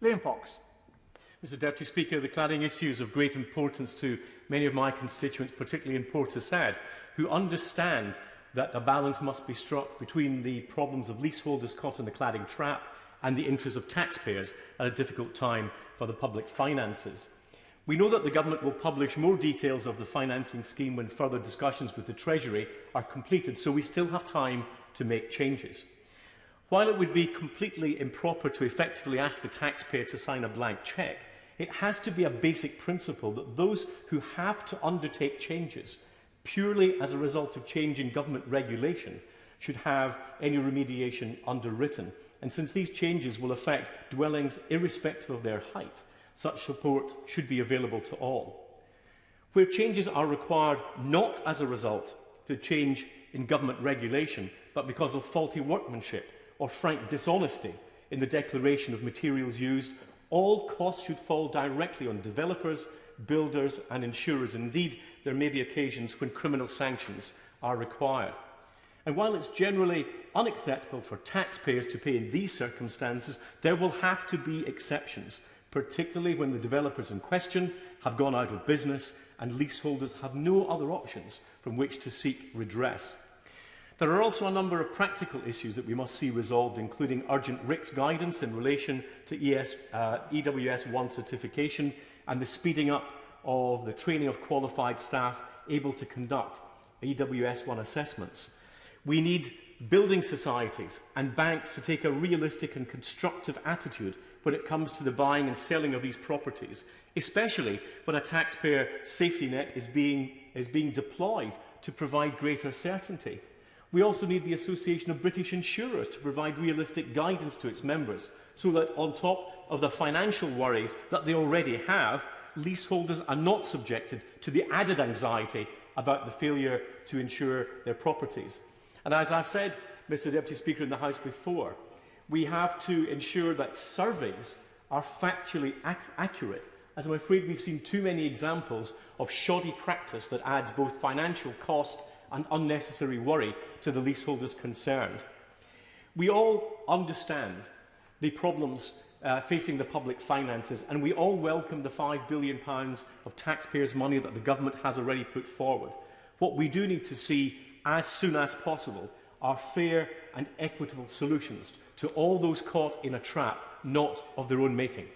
Liam Fox. Mr Deputy Speaker, the cladding issue is of great importance to many of my constituents, particularly in Portishead, who understand that a balance must be struck between the problems of leaseholders caught in the cladding trap and the interests of taxpayers at a difficult time for the public finances. We know that the Government will publish more details of the financing scheme when further discussions with the Treasury are completed, so we still have time to make changes. While it would be completely improper to effectively ask the taxpayer to sign a blank cheque, it has to be a basic principle that those who have to undertake changes purely as a result of change in government regulation should have any remediation underwritten. And since these changes will affect dwellings irrespective of their height, such support should be available to all. Where changes are required not as a result of change in government regulation, but because of faulty workmanship or frank dishonesty in the declaration of materials used, all costs should fall directly on developers, builders and insurers. Indeed, there may be occasions when criminal sanctions are required. And while it's generally unacceptable for taxpayers to pay in these circumstances, there will have to be exceptions, particularly when the developers in question have gone out of business and leaseholders have no other options from which to seek redress. There are also a number of practical issues that we must see resolved, including urgent RICS guidance in relation to EWS1 certification and the speeding up of the training of qualified staff able to conduct EWS1 assessments. We need building societies and banks to take a realistic and constructive attitude when it comes to the buying and selling of these properties, especially when a taxpayer safety net is being deployed to provide greater certainty. We also need the Association of British Insurers to provide realistic guidance to its members so that, on top of the financial worries that they already have, leaseholders are not subjected to the added anxiety about the failure to insure their properties. And as I've said, Mr Deputy Speaker, in the House before, we have to ensure that surveys are factually accurate, as I'm afraid we've seen too many examples of shoddy practice that adds both financial cost and unnecessary worry to the leaseholders concerned. We all understand the problems facing the public finances, and we all welcome the £5 billion of taxpayers' money that the Government has already put forward. What we do need to see as soon as possible are fair and equitable solutions to all those caught in a trap not of their own making.